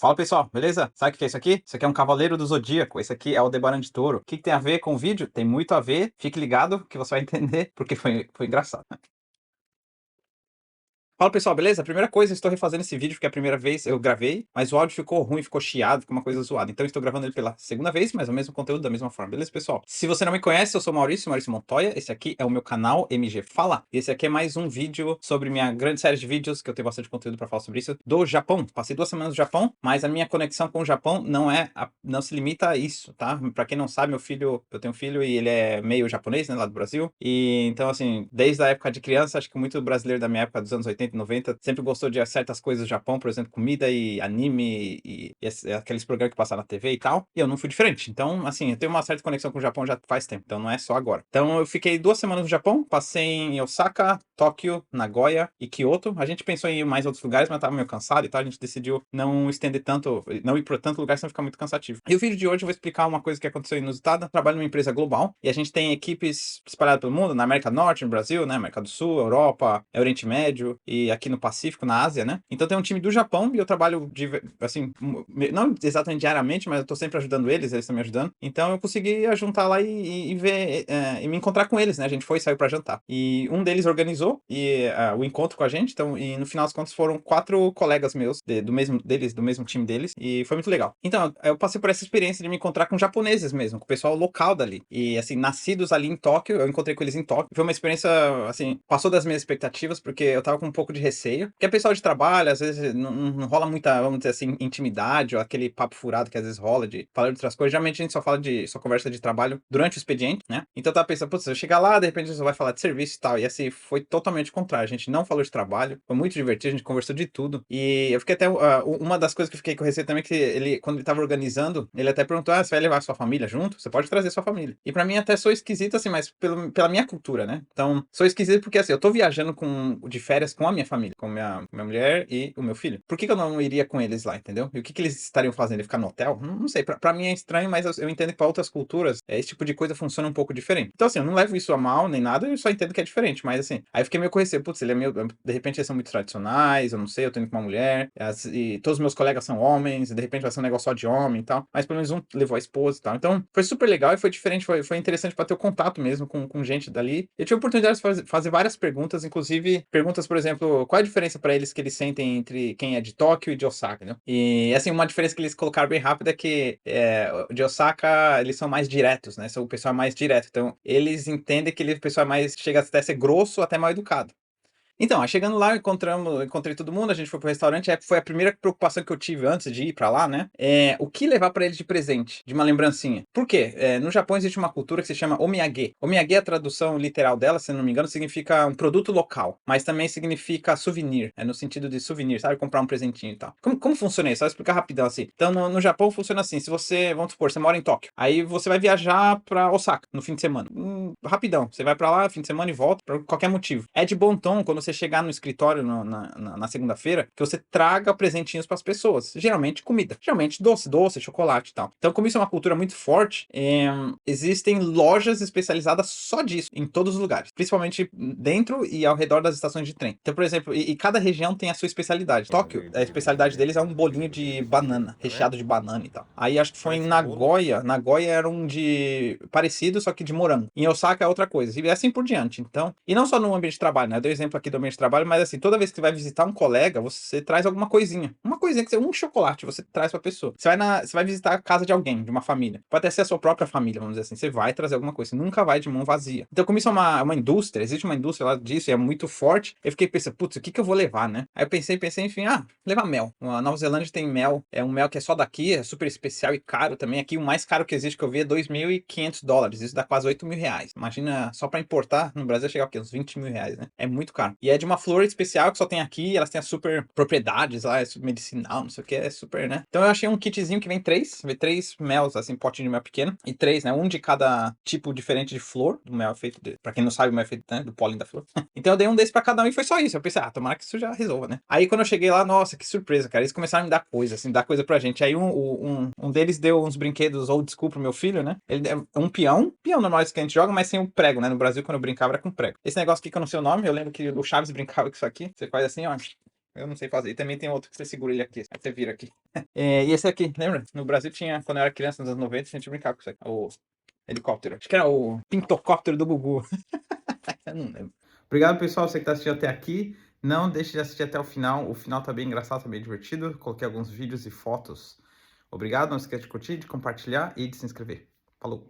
Fala pessoal, beleza? Sabe o que é isso aqui? Isso aqui é um Cavaleiro do Zodíaco. Esse aqui é o Aldebaran de Touro. O que tem a ver com o vídeo? Tem muito a ver. Fique ligado que você vai entender porque foi engraçado. Fala pessoal, beleza? Primeira coisa, eu estou refazendo esse vídeo porque é a primeira vez eu gravei, mas o áudio ficou ruim, ficou chiado, ficou uma coisa zoada. Então eu estou gravando ele pela segunda vez, mas o mesmo conteúdo da mesma forma, beleza, pessoal? Se você não me conhece, eu sou Maurício Montoya. Esse aqui é o meu canal MG Fala. E esse aqui é mais um vídeo sobre minha grande série de vídeos, que eu tenho bastante conteúdo para falar sobre isso, do Japão. Passei 2 semanas no Japão, mas a minha conexão com o Japão não se limita a isso, tá? Para quem não sabe, eu tenho um filho e ele é meio japonês, né, lá do Brasil. E então, assim, desde a época de criança, acho que muito brasileiro da minha época, dos anos 80 e 90, sempre gostou de certas coisas do Japão, por exemplo, comida e anime aqueles programas que passaram na TV e tal. E eu não fui diferente. Então, assim, eu tenho uma certa conexão com o Japão já faz tempo. Então, não é só agora. Então, eu fiquei 2 semanas no Japão. Passei em Osaka, Tóquio, Nagoya e Kyoto. A gente pensou em ir em mais outros lugares, mas tava meio cansado e tal. A gente decidiu não estender tanto, não ir para tanto lugar, senão ficar muito cansativo. E o vídeo de hoje eu vou explicar uma coisa que aconteceu inusitada. Eu trabalho numa empresa global e a gente tem equipes espalhadas pelo mundo, na América do Norte, no Brasil, né? América do Sul, Europa, Oriente Médio e aqui no Pacífico, na Ásia, né? Então tem um time do Japão e eu trabalho, assim, não exatamente diariamente, mas eu tô sempre ajudando eles estão me ajudando. Então eu consegui juntar lá e ver, e me encontrar com eles, né? A gente saiu pra jantar. E um deles organizou o encontro com a gente, então, e no final das contas foram 4 colegas meus, do mesmo time deles, e foi muito legal. Então, eu passei por essa experiência de me encontrar com japoneses mesmo, com o pessoal local dali. E, assim, nascidos ali em Tóquio, eu encontrei com eles em Tóquio. Foi uma experiência, assim, passou das minhas expectativas, porque eu tava com um pouco de receio. Porque é pessoal de trabalho, às vezes não rola muita, vamos dizer assim, intimidade, ou aquele papo furado que às vezes rola de falar de outras coisas. Geralmente a gente só conversa de trabalho durante o expediente, né? Então eu tava pensando, putz, eu chegar lá, de repente você vai falar de serviço e tal. E assim, foi totalmente o contrário. A gente não falou de trabalho, foi muito divertido, a gente conversou de tudo. E eu fiquei até, uma das coisas que eu fiquei com receio também, que ele, quando ele tava organizando, ele até perguntou, você vai levar sua família junto? Você pode trazer sua família. E pra mim até sou esquisito, assim, mas pela minha cultura, né? Então, sou esquisito porque, assim, eu tô viajando de férias com a minha família, com minha mulher e o meu filho. Por que eu não iria com eles lá, entendeu? E o que eles estariam fazendo? Ficar no hotel? Não sei, pra mim é estranho, mas eu entendo que pra outras culturas, esse tipo de coisa funciona um pouco diferente. Então, assim, eu não levo isso a mal, nem nada, eu só entendo que é diferente, mas assim, aí eu fiquei meio com receio, putz, ele é meio, de repente eles são muito tradicionais, eu não sei, eu tô indo com uma mulher, e todos os meus colegas são homens, e de repente vai ser um negócio só de homem e tal, mas pelo menos um levou a esposa e tal. Então, foi super legal e foi diferente, foi interessante pra ter o contato mesmo com gente dali. Eu tive a oportunidade de fazer várias perguntas, inclusive perguntas, por exemplo, qual é a diferença pra eles que eles sentem entre quem é de Tóquio e de Osaka, né? E, assim, uma diferença que eles colocaram bem rápida é que de Osaka, eles são mais diretos, né? O pessoal é mais direto. Então, eles entendem que o pessoal chega até a ser grosso, até mal educado. Então, aí chegando lá, encontrei todo mundo, a gente foi pro restaurante, foi a primeira preocupação que eu tive antes de ir pra lá, né? O que levar pra eles de presente, de uma lembrancinha. Por quê? No Japão existe uma cultura que se chama omiyage. Omiyage, a tradução literal dela, se não me engano, significa um produto local, mas também significa souvenir, no sentido de souvenir, sabe? Comprar um presentinho e tal. Como funciona isso? Só explicar rapidão assim. Então, no Japão funciona assim, se você, vamos supor, você mora em Tóquio, aí você vai viajar pra Osaka no fim de semana. Rapidão, você vai pra lá, fim de semana e volta, por qualquer motivo. É de bom tom, quando você chegar no escritório na segunda-feira, que você traga presentinhos para as pessoas. Geralmente comida. Geralmente doce, chocolate e tal. Então, como isso é uma cultura muito forte, existem lojas especializadas só disso, em todos os lugares. Principalmente dentro e ao redor das estações de trem. Então, por exemplo, e cada região tem a sua especialidade. Tóquio, a especialidade deles é um bolinho de banana, recheado de banana e tal. Aí acho que foi em Nagoya. Nagoya era um de parecido, só que de morango. Em Osaka é outra coisa. E assim por diante. Então, e não só no ambiente de trabalho, né? Eu dei um exemplo aqui do ambiente de trabalho, mas assim, toda vez que você vai visitar um colega, você traz alguma coisinha. Uma coisinha, um chocolate, você traz pra pessoa. Você vai visitar a casa de alguém, de uma família. Pode até ser a sua própria família, vamos dizer assim. Você vai trazer alguma coisa. Você nunca vai de mão vazia. Então, como isso é uma indústria, existe uma indústria lá disso e é muito forte, eu fiquei pensando, putz, o que eu vou levar, né? Aí eu pensei, enfim, levar mel. A Nova Zelândia tem mel. É um mel que é só daqui, é super especial e caro também. Aqui o mais caro que existe que eu vi é $2.500. Isso dá quase R$ 8.000. Imagina, só pra importar, no Brasil chegar o quê? Uns R$ 20.000, né? É muito caro. E é de uma flor especial que só tem aqui, elas têm as super propriedades lá, é super medicinal, não sei o que, é super, né? Então eu achei um kitzinho que vem três mels, assim, potinho de mel pequeno, e 3, né? Um de cada tipo diferente de flor, do mel feito, pra quem não sabe, o mel é feito, né, do pólen da flor. Então eu dei um desse pra cada um e foi só isso. Eu pensei, tomara que isso já resolva, né? Aí quando eu cheguei lá, nossa, que surpresa, cara, eles começaram a me dar coisa, assim, dar coisa pra gente. Aí um deles deu uns brinquedos old school pro meu filho, né? Ele deu um peão normal que a gente joga, mas sem o prego, né? No Brasil, quando eu brincava, era com prego. Esse negócio aqui que eu não sei o nome, eu lembro que o Chaves brincava com isso aqui. Você faz assim, ó, Eu não sei fazer. E também tem outro que você segura ele aqui. Aí você vira aqui. E esse aqui, lembra? No Brasil tinha, quando eu era criança, nos anos 90, a gente brincava com isso aqui. O helicóptero. Acho que era o pintocóptero do Gugu. Eu não lembro. Obrigado, pessoal, você que tá assistindo até aqui. Não deixe de assistir até o final. O final tá bem engraçado, tá bem divertido. Coloquei alguns vídeos e fotos. Obrigado, não esqueça de curtir, de compartilhar e de se inscrever. Falou!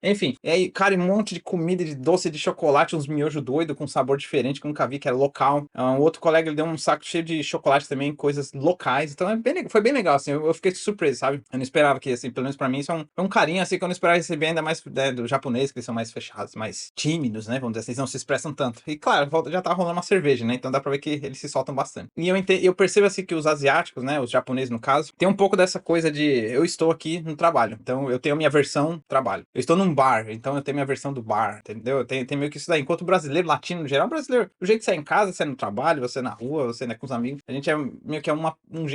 Enfim, e aí, cara, um monte de comida, de doce de chocolate, uns miojos doidos com sabor diferente que eu nunca vi, que era local. Um outro colega, ele deu um saco cheio de chocolate também, coisas locais. Então foi bem legal, assim, eu fiquei surpreso, sabe? Eu não esperava que, assim, pelo menos pra mim, isso é um carinho, assim, que eu não esperava receber, ainda mais do japonês, que eles são mais fechados, mais tímidos, né? Vamos dizer assim, eles não se expressam tanto. E claro, já tá rolando uma cerveja, né? Então dá pra ver que eles se soltam bastante. E eu percebo, assim, que os asiáticos, né? Os japoneses, no caso, tem um pouco dessa coisa de eu estou aqui no trabalho. Então eu tenho a minha versão trabalho. Eu estou num bar, então eu tenho minha versão do bar, entendeu? Tem meio que isso daí. Enquanto o brasileiro, latino, no geral, brasileiro, do jeito que você é em casa, você é no trabalho, você é na rua, você é com os amigos, a gente é meio que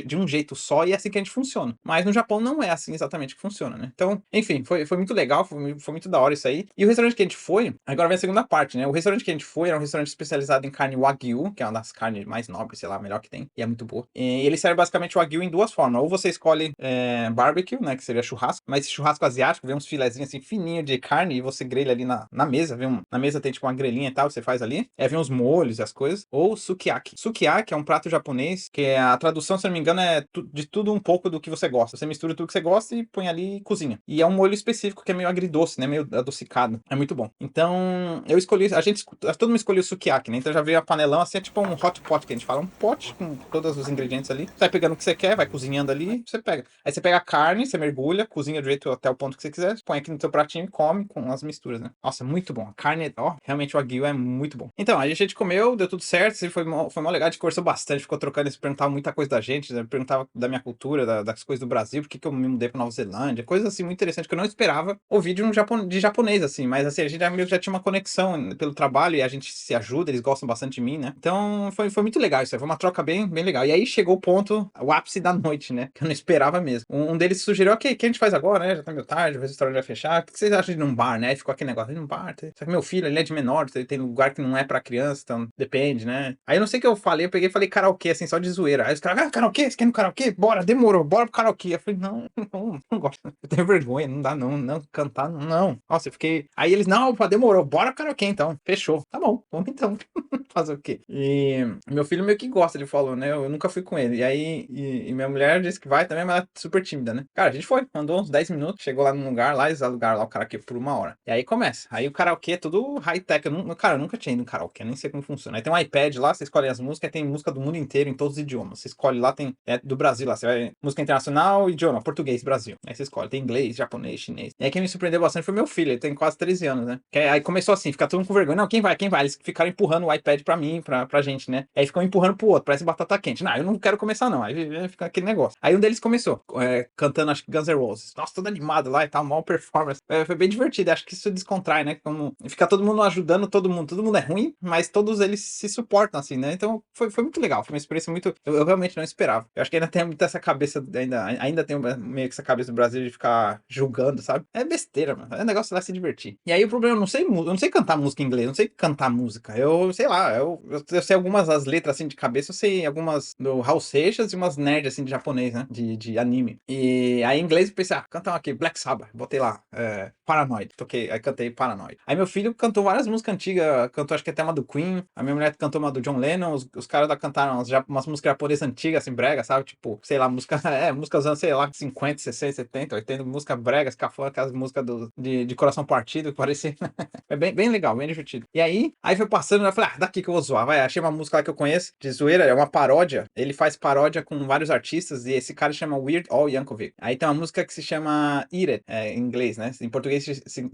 de um jeito só e é assim que a gente funciona. Mas no Japão não é assim exatamente que funciona, né? Então, enfim, foi muito legal, foi muito da hora isso aí. E o restaurante que a gente foi, agora vem a segunda parte, né? O restaurante que a gente foi era um restaurante especializado em carne Wagyu, que é uma das carnes mais nobres, sei lá, melhor que tem, e é muito boa. E ele serve basicamente o Wagyu em duas formas. Ou você escolhe barbecue, né, que seria churrasco, mas churrasco asiático, vem uns filezinhos assim fininho de carne e você grelha ali na mesa, na mesa tem tipo uma grelhinha e tal, você faz ali, vem os molhos e as coisas, ou sukiyaki. Sukiyaki é um prato japonês, que a tradução, se não me engano, é de tudo um pouco do que você gosta. Você mistura tudo que você gosta e põe ali e cozinha. E é um molho específico que é meio agridoce, né, meio adocicado. É muito bom. Então, eu escolhi, todo mundo escolheu o sukiyaki, né, então já veio a panelão, assim, é tipo um hot pot, que a gente fala, um pote com todos os ingredientes ali, você vai pegando o que você quer, vai cozinhando ali, você pega. Aí você pega a carne, você mergulha, cozinha do jeito até o ponto que você quiser, põe aqui no seu pratinho e come com as misturas, né? Nossa, muito bom. A carne, ó, realmente o Wagyu é muito bom. Então, a gente comeu, deu tudo certo, foi mó legal, a gente conversou bastante, ficou trocando, eles perguntavam muita coisa da gente, né? Perguntava da minha cultura, das coisas do Brasil, por que eu me mudei pra Nova Zelândia, coisas assim muito interessantes que eu não esperava ouvir de japonês, assim, mas assim, a gente já tinha uma conexão pelo trabalho e a gente se ajuda, eles gostam bastante de mim, né? Então, foi muito legal isso aí, foi uma troca bem legal. E aí chegou o ponto, o ápice da noite, né? Que eu não esperava mesmo. Um deles sugeriu, ok, o que a gente faz agora, né? Já tá meio tarde, o restaurante vai fechar, o que vocês acham de ir num bar, né? Aí ficou aquele negócio, ir num bar, só que meu filho, ele é de menor, tem lugar que não é pra criança, então depende, né? Aí eu não sei o que eu falei, eu peguei e falei karaokê, assim, só de zoeira. Aí os caras, karaokê, você quer ir no karaokê? Bora, demorou, bora pro karaokê. Eu falei, não gosto, eu tenho vergonha, não dá não, cantar, não. Nossa, eu fiquei... Aí eles, não, opa, demorou, bora pro karaokê então, fechou. Tá bom, vamos então. Fazer o quê? E meu filho meio que gosta de falou, né? Eu nunca fui com ele. E aí, minha mulher disse que vai também, mas ela é super tímida, né? Cara, a gente foi, andou uns 10 minutos, chegou lá num lugar, lá eles alugaram lá o karaokê por 1 hora. E aí começa. Aí o karaokê é tudo high-tech. Cara, eu nunca tinha ido no karaokê, nem sei como funciona. Aí tem um iPad lá, você escolhe as músicas, tem música do mundo inteiro, em todos os idiomas. Você escolhe lá, tem do Brasil lá, você vai música internacional, idioma, português, Brasil. Aí você escolhe, tem inglês, japonês, chinês. E aí quem me surpreendeu bastante foi meu filho, ele tem quase 13 anos, né? Aí começou assim, fica todo mundo com vergonha. Não, quem vai? Eles ficaram empurrando o iPad pra mim, pra gente, né? Aí ficam empurrando pro outro, parece batata quente. Não, eu não quero começar não. Aí fica aquele negócio. Aí um deles começou, cantando, acho que Guns N' Roses. Nossa, todo animado lá e tal, mal performance. Foi bem divertido, acho que isso descontrai, né? Como fica todo mundo ajudando todo mundo é ruim, mas todos eles se suportam, assim, né? Então foi muito legal, foi uma experiência muito... Eu realmente não esperava. Eu acho que ainda tem muito essa cabeça, ainda tem meio que essa cabeça do Brasil de ficar julgando, sabe? É besteira, mano. É um negócio lá se divertir. E aí o problema, eu não sei cantar música em inglês, eu não sei cantar música. Eu sei lá, eu sei algumas das letras assim de cabeça, eu sei algumas do Raul Seixas e umas nerds assim de japonês, né? De anime. E aí em inglês eu pensei, canta aqui, Black Sabbath. Botei lá, Paranoid. Toquei, aí cantei Paranoid. Aí meu filho cantou várias músicas antigas, cantou acho que até uma do Queen, a minha mulher cantou uma do John Lennon, os caras lá cantaram umas músicas japonesas antigas, assim, brega, sabe? Tipo, sei lá, música dos anos, sei lá, 50, 60, 70, 80, música brega, cafona, aquelas músicas de coração partido, que parecia. É bem legal, bem divertido. E aí foi passando, eu falei, daqui que eu vou zoar, vai, achei uma música lá que eu conheço, de zoeira, é uma paródia, ele faz paródia com vários artistas, e esse cara chama Weird Al Yankovic. Aí tem uma música que se chama Eat It, em inglês, né? Em português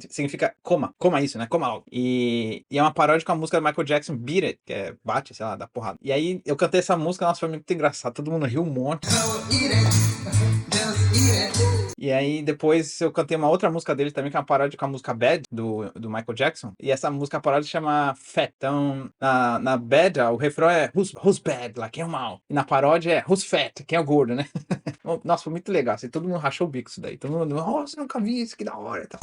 significa coma isso, né? Coma logo. E é uma paródia com a música do Michael Jackson, Beat It, que é bate, sei lá, dá porrada. E aí eu cantei essa música, nossa, foi muito engraçado, todo mundo riu um monte. E aí depois eu cantei uma outra música dele também, que é uma paródia com a música Bad, do Michael Jackson. E essa música paródia chama Fat. Então, na Bad, o refrão é who's bad, lá, quem é o mal. E na paródia é Who's fat, quem é o gordo, né? Nossa, foi muito legal, assim, todo mundo rachou o bico isso daí. Todo mundo, você nunca vi isso, que da hora e tal.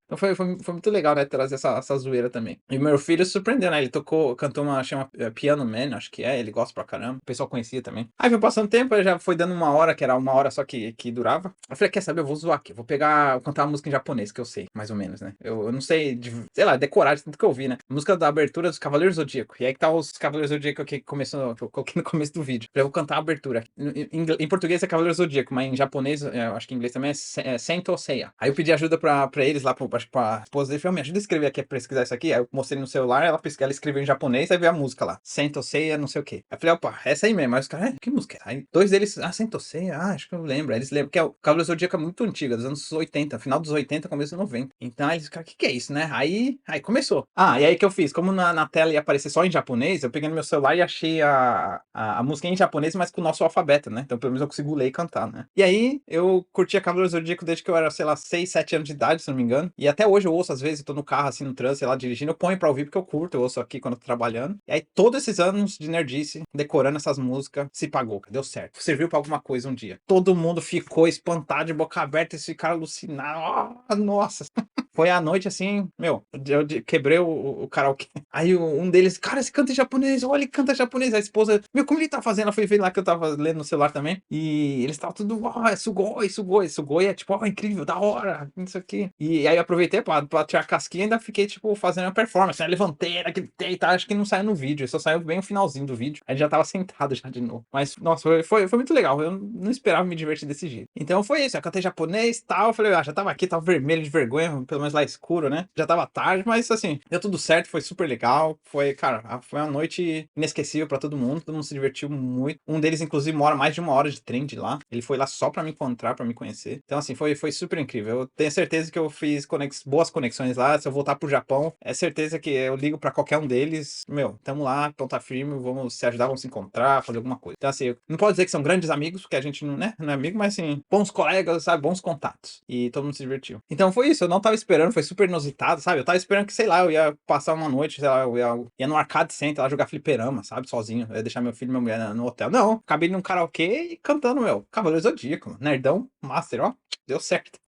Então foi muito legal, né, trazer essa zoeira também. E meu filho surpreendeu, né, ele cantou chama Piano Man, acho que ele gosta pra caramba, o pessoal conhecia também. Aí foi passando tempo, aí já foi dando 1 hora, que era 1 hora só que durava. Eu falei, quer saber, eu vou zoar aqui, vou cantar uma música em japonês, que eu sei, mais ou menos, né. Eu não sei, sei lá, decorar de tanto que eu vi, né. Música da abertura dos Cavaleiros do Zodíaco. E aí que tá os Cavaleiros do Zodíaco que eu coloquei no começo do vídeo. Eu vou cantar a abertura. Em português é Cavaleiros do Zodíaco, mas em japonês, eu acho que em inglês também é Sento Seiya. Aí eu pedi ajuda pra eles lá, acho que pra esposa dele, falei, me ajuda a escrever aqui, pra pesquisar isso aqui. Aí eu mostrei no celular, ela escreveu em japonês, aí veio a música lá. Sento Seiya, não sei o quê. Aí eu falei, opa, essa aí mesmo. Aí os caras, que música é? Aí dois deles, Sento Seiya, acho que eu lembro. Aí eles lembram, que é o Cavaleiros do Zodíaco é muito antigo, dos anos 80, final dos 80, começo dos 90. Então aí eles, cara, que é isso, né? Aí começou. E aí que eu fiz, como na tela ia aparecer só em japonês, eu peguei no meu celular e achei a música em japonês, mas com o nosso alfabeto, né? Então pelo menos eu consigo ler e cantar, né? E aí eu curtia Cavaleiros do Zodíaco desde que eu era, sei lá, 6, 7 anos de idade, se não me engano. E até hoje eu ouço, às vezes, eu tô no carro, assim, no trânsito, sei lá, dirigindo, eu ponho pra ouvir porque eu curto, eu ouço aqui quando eu tô trabalhando. E aí todos esses anos de nerdice, decorando essas músicas, se pagou, deu certo. Serviu pra alguma coisa um dia. Todo mundo ficou espantado, de boca aberta, esse cara alucinado. Nossa! Foi a noite assim, meu, eu quebrei o karaokê. Aí um deles, cara, esse canta em japonês, olha, ele canta em japonês. A esposa, meu, como ele tá fazendo? Ela foi ver lá que eu tava lendo no celular também. E eles estavam tudo, é Sugoi, Sugoi. Sugoi é tipo, incrível, da hora, isso aqui. E aí eu aproveitei pra tirar a casquinha e ainda fiquei, tipo, fazendo a performance, né? Levantei, gritei e tal. Acho que não saiu no vídeo, só saiu bem o finalzinho do vídeo. Aí já tava sentado já de novo. Mas, nossa, foi muito legal. Eu não esperava me divertir desse jeito. Então foi isso, eu cantei japonês e tal. Eu falei, já tava aqui, tava vermelho de vergonha, pelo menos lá escuro, né? Já tava tarde, mas assim, deu tudo certo, foi super legal. Foi, cara, foi uma noite inesquecível pra todo mundo se divertiu muito. Um deles, inclusive, mora mais de 1 hora de trem de lá. Ele foi lá só pra me encontrar, pra me conhecer. Então, assim, foi super incrível. Eu tenho certeza que eu fiz boas conexões lá. Se eu voltar pro Japão, é certeza que eu ligo pra qualquer um deles. Meu, tamo lá, ponta firme, vamos se ajudar, vamos se encontrar, fazer alguma coisa. Então, assim, não pode dizer que são grandes amigos, porque a gente não, né, não é amigo, mas assim, bons colegas, sabe, bons contatos. E todo mundo se divertiu. Então foi isso, eu não tava esperando, foi super inusitado, sabe? Eu tava esperando que, sei lá, eu ia passar uma noite, sei lá, eu ia no arcade center lá jogar fliperama, sabe? Sozinho. Eu ia deixar meu filho e minha mulher no hotel. Não, acabei num karaokê e cantando, meu, Cavaleiro Zodíaco, nerdão, master, ó, deu certo.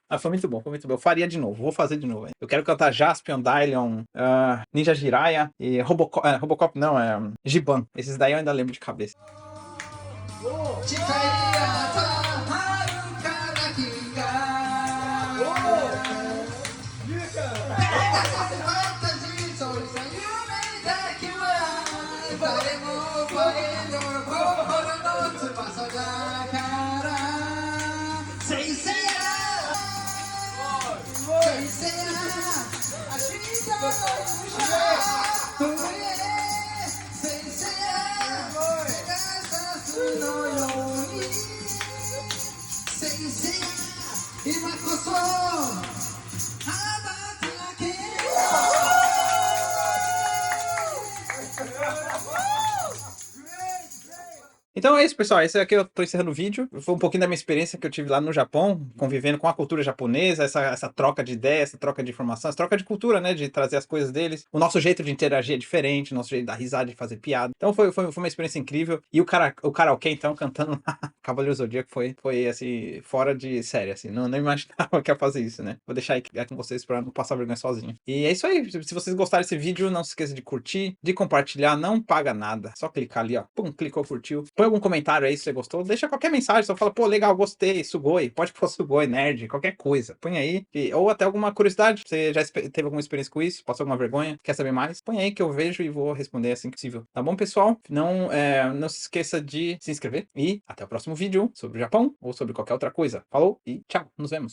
Mas foi muito bom, foi muito bom. Eu faria de novo, vou fazer de novo. Hein? Eu quero cantar Jaspion, Dylion, Ninja Jiraiya e Robocop não, Giban. Esses daí eu ainda lembro de cabeça. Então é isso, pessoal. Esse aqui eu tô encerrando o vídeo. Foi um pouquinho da minha experiência que eu tive lá no Japão, convivendo com a cultura japonesa, essa troca de ideias, essa troca de informação, essa troca de cultura, né? De trazer as coisas deles. O nosso jeito de interagir é diferente, o nosso jeito de dar risada, de fazer piada. Então foi uma experiência incrível. E o karaokê, então, cantando Cavaleiro Zodíaco foi assim, fora de série, assim. Não imaginava que ia fazer isso, né? Vou deixar aí com vocês pra não passar vergonha sozinho. E é isso aí. Se vocês gostaram desse vídeo, não se esqueça de curtir, de compartilhar, não paga nada. Só clicar ali, ó. Pum, clicou, curtiu. Põe algum comentário aí se você gostou. Deixa qualquer mensagem, só fala, pô, legal, gostei, Sugoi. Pode pôr Sugoi, nerd, qualquer coisa. Põe aí. Ou até alguma curiosidade. Você já teve alguma experiência com isso? Passou alguma vergonha? Quer saber mais? Põe aí que eu vejo e vou responder assim que possível. Tá bom, pessoal? Não se esqueça de se inscrever. E até o próximo vídeo sobre o Japão ou sobre qualquer outra coisa. Falou e tchau. Nos vemos.